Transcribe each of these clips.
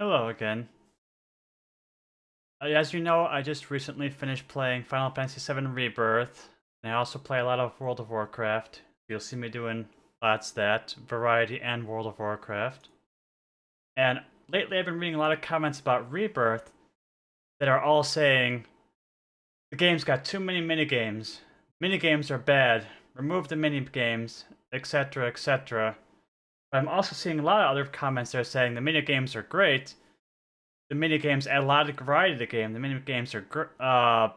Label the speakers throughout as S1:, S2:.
S1: Hello again. As you know, I just recently finished playing Final Fantasy VII Rebirth, and I also play a lot of World of Warcraft. You'll see me doing lots of that, Variety and World of Warcraft. And lately I've been reading a lot of comments about Rebirth that are all saying, the game's got too many minigames. Minigames are bad. Remove the minigames, etc., etc. But I'm also seeing a lot of other comments that are saying the minigames are great. The minigames add a lot of variety to the game. The minigames are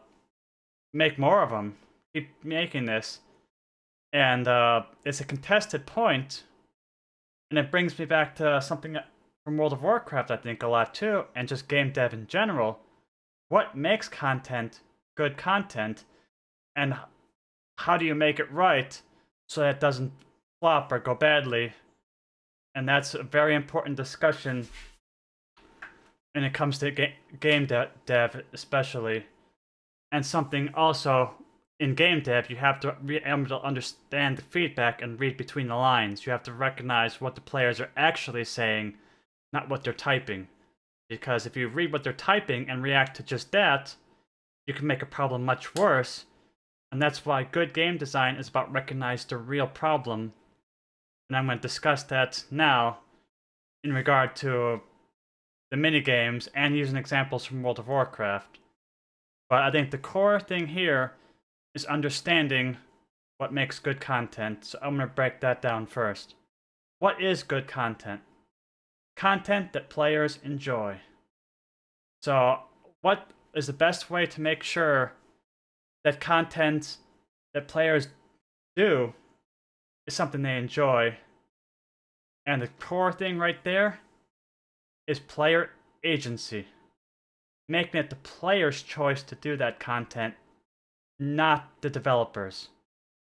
S1: make more of them. Keep making this, and it's a contested point, and it brings me back to something from World of Warcraft. I think a lot too, and just game dev in general. What makes content good content, and how do you make it right so that it doesn't flop or go badly? And that's a very important discussion when it comes to game dev, especially. And something also in game dev, you have to be able to understand the feedback and read between the lines. You have to recognize what the players are actually saying, not what they're typing. Because if you read what they're typing and react to just that, you can make a problem much worse. And that's why good game design is about recognizing the real problem. And I'm going to discuss that now in regard to the minigames and using examples from World of Warcraft. But I think the core thing here is understanding what makes good content. So I'm going to break that down first. What is good content? Content that players enjoy. So what is the best way to make sure that content that players do is something they enjoy? And the core thing right there is player agency. Making it the player's choice to do that content, not the developers.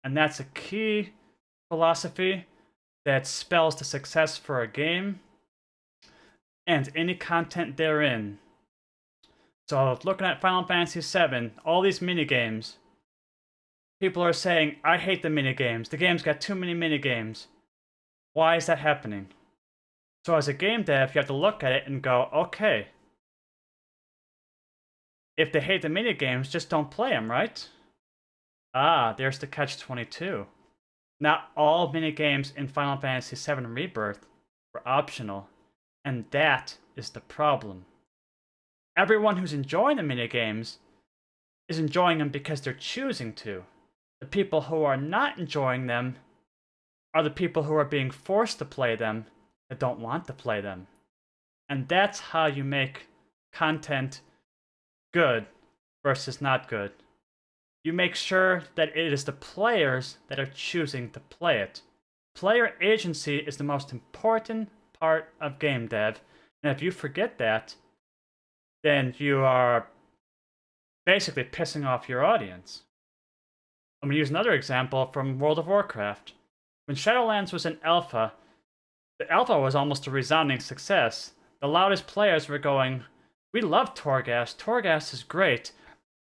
S1: And that's a key philosophy that spells the success for a game and any content therein. So looking at Final Fantasy VII, all these minigames, people are saying, I hate the minigames. The game's got too many minigames. Why is that happening? So as a game dev, you have to look at it and go, okay, if they hate the minigames, just don't play them, right? Ah, there's the catch-22. Not all minigames in Final Fantasy VII Rebirth were optional, and that is the problem. Everyone who's enjoying the minigames is enjoying them because they're choosing to. The people who are not enjoying them are the people who are being forced to play them that don't want to play them. And that's how you make content good versus not good. You make sure that it is the players that are choosing to play it. Player agency is the most important part of game dev, and if you forget that, then you are basically pissing off your audience. I'm going to use another example from World of Warcraft. When Shadowlands was in alpha, the alpha was almost a resounding success. The loudest players were going, we love Torghast. Torghast is great.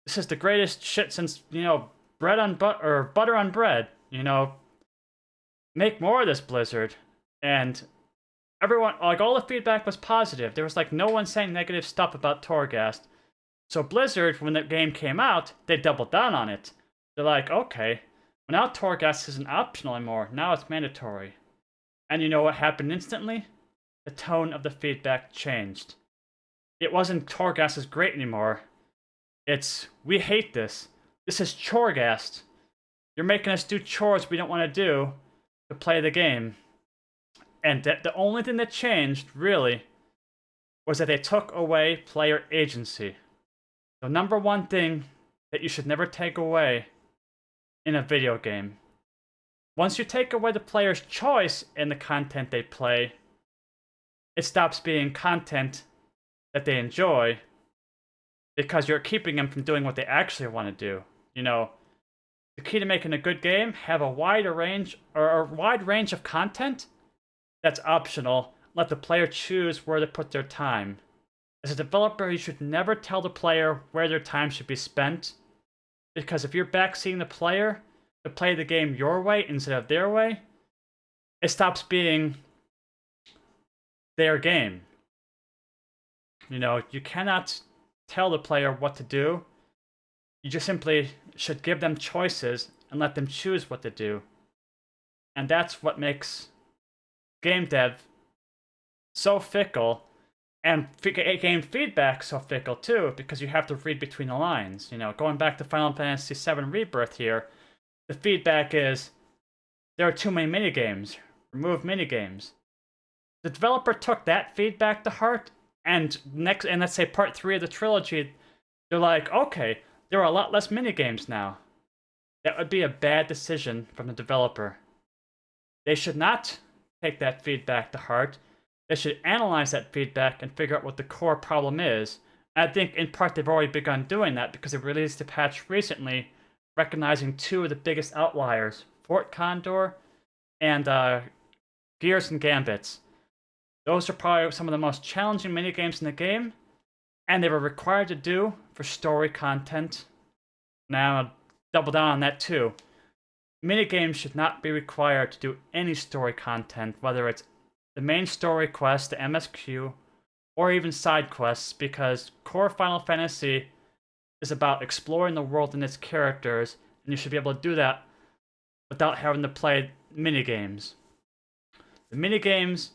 S1: This is the greatest shit since, bread on or butter on bread. Make more of this, Blizzard. And everyone, like, all the feedback was positive. There was like no one saying negative stuff about Torghast. So Blizzard, when the game came out, they doubled down on it. They're like, okay, well, now Torghast isn't optional anymore. Now it's mandatory. And you know what happened instantly? The tone of the feedback changed. It wasn't Torghast is great anymore. It's, we hate this. This is Choregast. You're making us do chores we don't want to do to play the game. And the only thing that changed, really, was that they took away player agency. The number one thing that you should never take away in a video game. Once you take away the player's choice in the content they play, it stops being content that they enjoy because you're keeping them from doing what they actually want to do. The key to making a good game, have a wide range of content that's optional. Let the player choose where to put their time. As a developer, you should never tell the player where their time should be spent, because if you're backseating the player to play the game your way instead of their way, it stops being their game. You know, you cannot tell the player what to do. You just simply should give them choices and let them choose what to do. And that's what makes game dev so fickle, and game feedback so fickle too, because you have to read between the lines. You know, going back to Final Fantasy VII Rebirth here, the feedback is there are too many minigames. Remove minigames. The developer took that feedback to heart, and let's say part 3 of the trilogy, they're like, okay, there are a lot less minigames now. That would be a bad decision from the developer. They should not take that feedback to heart. They should analyze that feedback and figure out what the core problem is. And I think in part they've already begun doing that because they released a patch recently recognizing 2 of the biggest outliers, Fort Condor and Gears and Gambits. Those are probably some of the most challenging minigames in the game, and they were required to do for story content. Now, I'll double down on that too. Minigames should not be required to do any story content, whether it's the main story quest, the MSQ, or even side quests, because core Final Fantasy is about exploring the world and its characters, and you should be able to do that without having to play minigames. The minigames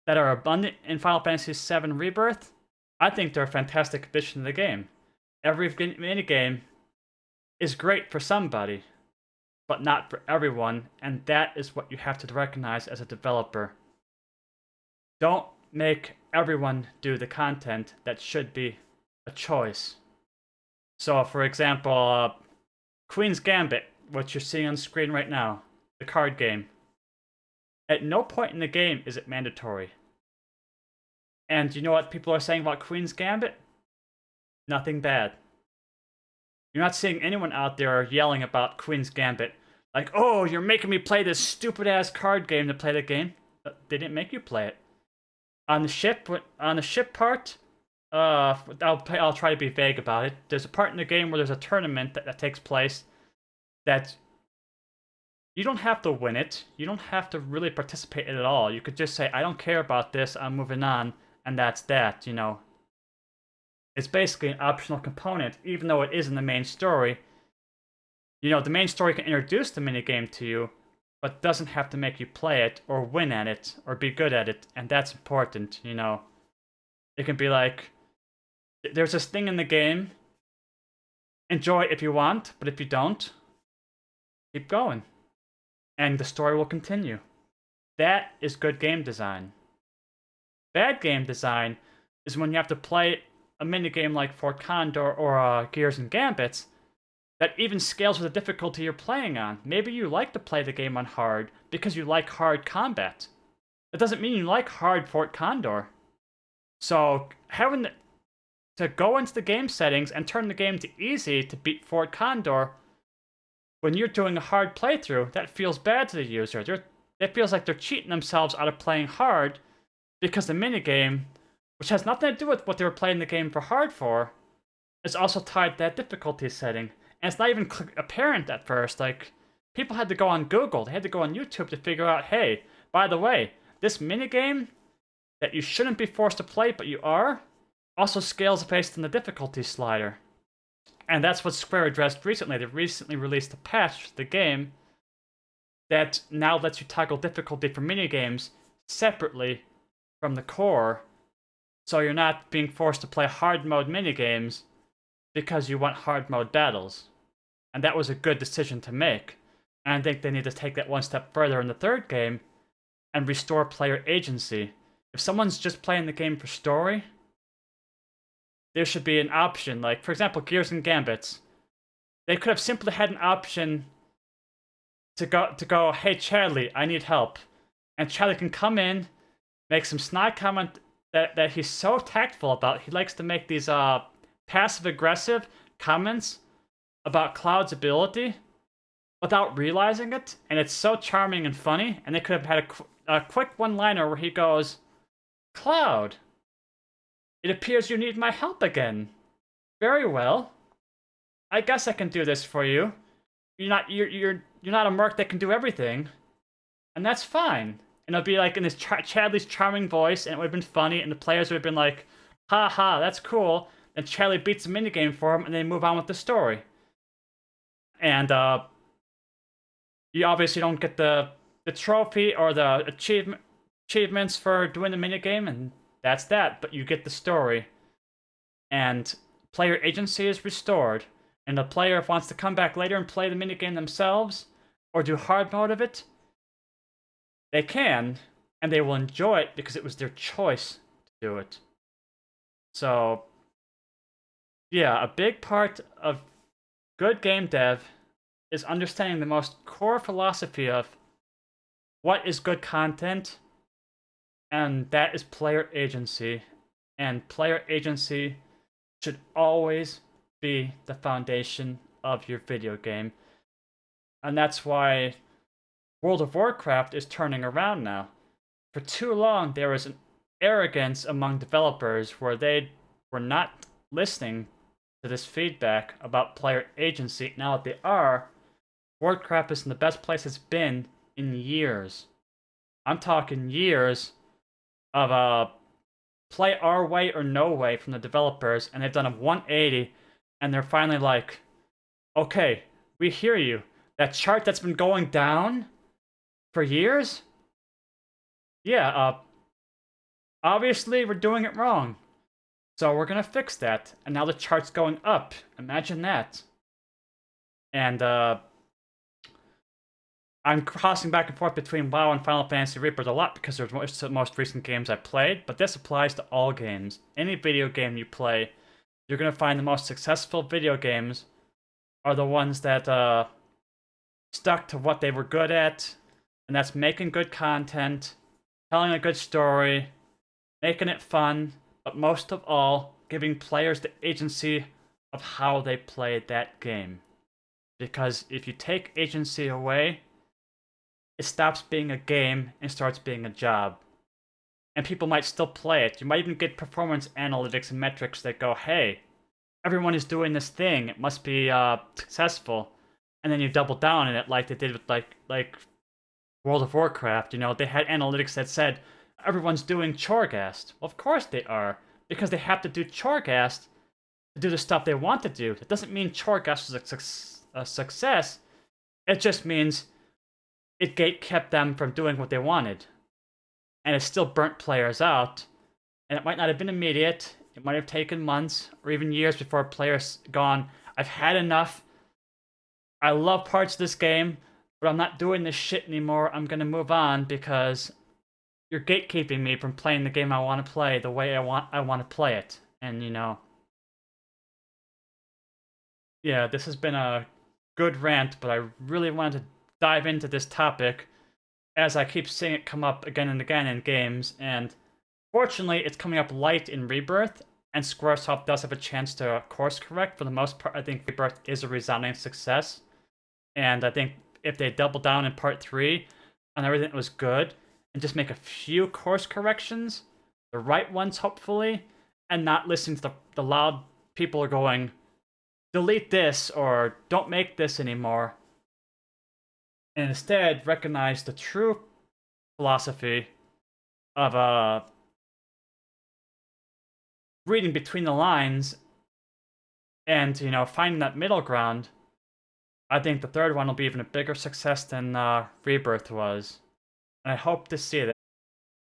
S1: that are abundant in Final Fantasy VII Rebirth, I think they're a fantastic addition to the game. Every minigame is great for somebody, but not for everyone, and that is what you have to recognize as a developer. Don't make everyone do the content that should be a choice. So, for example, Queen's Gambit, what you're seeing on screen right now, the card game. At no point in the game is it mandatory. And you know what people are saying about Queen's Gambit? Nothing bad. You're not seeing anyone out there yelling about Queen's Gambit. Like, oh, you're making me play this stupid-ass card game to play the game. They didn't make you play it. On the ship part, I'll try to be vague about it. There's a part in the game where there's a tournament that takes place that you don't have to win it. You don't have to really participate in it at all. You could just say, I don't care about this, I'm moving on, and that's that, you know. It's basically an optional component, even though it is in the main story. You know, the main story can introduce the minigame to you, but doesn't have to make you play it, or win at it, or be good at it, and that's important, you know. It can be like, there's this thing in the game, enjoy it if you want, but if you don't, keep going. And the story will continue. That is good game design. Bad game design is when you have to play a minigame like Fort Condor or Gears and Gambits that even scales with the difficulty you're playing on. Maybe you like to play the game on hard because you like hard combat. That doesn't mean you like hard Fort Condor. So having to go into the game settings and turn the game to easy to beat Fort Condor when you're doing a hard playthrough, that feels bad to the user. It feels like they're cheating themselves out of playing hard because the minigame, which has nothing to do with what they were playing the game for hard for, is also tied to that difficulty setting. And it's not even apparent at first. Like, people had to go on Google, they had to go on YouTube to figure out, hey, by the way, this minigame that you shouldn't be forced to play, but you are, also scales based on the difficulty slider. And that's what Square addressed recently. They recently released a patch to the game that now lets you toggle difficulty for minigames separately from the core, so you're not being forced to play hard mode minigames because you want hard mode battles. And that was a good decision to make. And I think they need to take that one step further in the third game and restore player agency. If someone's just playing the game for story, there should be an option, like, for example, Gears and Gambits. They could have simply had an option to go, hey, Chadley, I need help. And Chadley can come in, make some snide comment that he's so tactful about. He likes to make these passive-aggressive comments about Cloud's ability without realizing it. And it's so charming and funny. And they could have had a quick one-liner where he goes, Cloud, it appears you need my help again. Very well. I guess I can do this for you. You're not a merc that can do everything. And that's fine. And it'll be like in this Chadley's charming voice, and it would have been funny, and the players would have been like, Ha ha, that's cool. Then Charlie beats the minigame for him, and they move on with the story. And you obviously don't get the trophy or the achievements for doing the minigame, and that's that. But you get the story, and player agency is restored. And the player, if wants to come back later and play the minigame themselves, or do hard mode of it, they can, and they will enjoy it because it was their choice to do it. So, yeah, a big part of good game dev is understanding the most core philosophy of what is good content, and that is player agency. And player agency should always be the foundation of your video game. And that's why World of Warcraft is turning around now. For too long, there was an arrogance among developers where they were not listening to this feedback about player agency. Now that they are, Warcraft is in the best place it's been in years. I'm talking years of play our way or no way from the developers, and they've done a 180, and they're finally like, okay, we hear you. That chart that's been going down for years? Yeah, obviously we're doing it wrong. So we're gonna fix that. And now the chart's going up. Imagine that. And, I'm crossing back and forth between WoW and Final Fantasy Rebirth a lot because they're the most recent games I played, but this applies to all games. Any video game you play, you're gonna find the most successful video games are the ones that, stuck to what they were good at, and that's making good content, telling a good story, making it fun, but most of all, giving players the agency of how they play that game. Because if you take agency away, it stops being a game and starts being a job. And people might still play it. You might even get performance analytics and metrics that go, hey, everyone is doing this thing, it must be successful. And then you double down in it like they did with like World of Warcraft. You know, they had analytics that said everyone's doing Choregast. Well, of course they are, because they have to do Choregast to do the stuff they want to do. It doesn't mean Choregast is a success. It just means it kept them from doing what they wanted. And it still burnt players out. And it might not have been immediate. It might have taken months or even years before players gone, I've had enough. I love parts of this game, but I'm not doing this shit anymore. I'm gonna move on because you're gatekeeping me from playing the game I want to play the way I want to play it. And you know, yeah, this has been a good rant, but I really wanted to dive into this topic as I keep seeing it come up again and again in games, and fortunately it's coming up light in Rebirth, and Squaresoft does have a chance to course correct. For the most part, I think Rebirth is a resounding success, and I think if they double down in Part 3 on everything that was good, and just make a few course corrections, the right ones hopefully, and not listen to the loud people are going, delete this, or don't make this anymore, and instead recognize the true philosophy of reading between the lines and, you know, finding that middle ground. I think the third one will be even a bigger success than Rebirth was, and I hope to see that.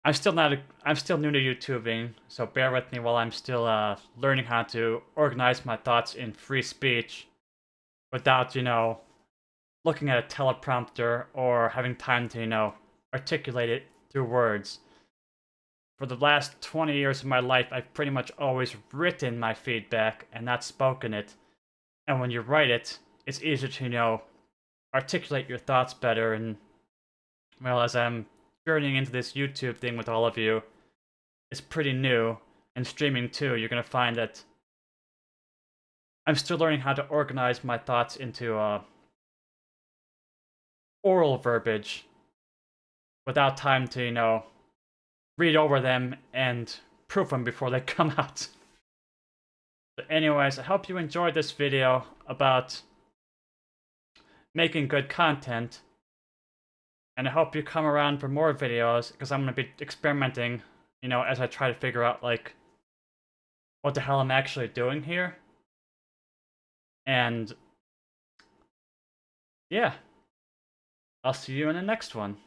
S1: I'm still new to YouTubing, so bear with me while I'm still learning how to organize my thoughts in free speech without, you know, looking at a teleprompter or having time to, you know, articulate it through words. For the last 20 years of my life, I've pretty much always written my feedback and not spoken it. And when you write it, it's easier to, you know, articulate your thoughts better. And, well, as I'm journeying into this YouTube thing with all of you, it's pretty new. And streaming too, you're going to find that I'm still learning how to organize my thoughts into oral verbiage without time to, you know, read over them and proof them before they come out. But anyways, I hope you enjoyed this video about making good content, and I hope you come around for more videos, because I'm going to be experimenting, you know, as I try to figure out, like, what the hell I'm actually doing here. And yeah, I'll see you in the next one.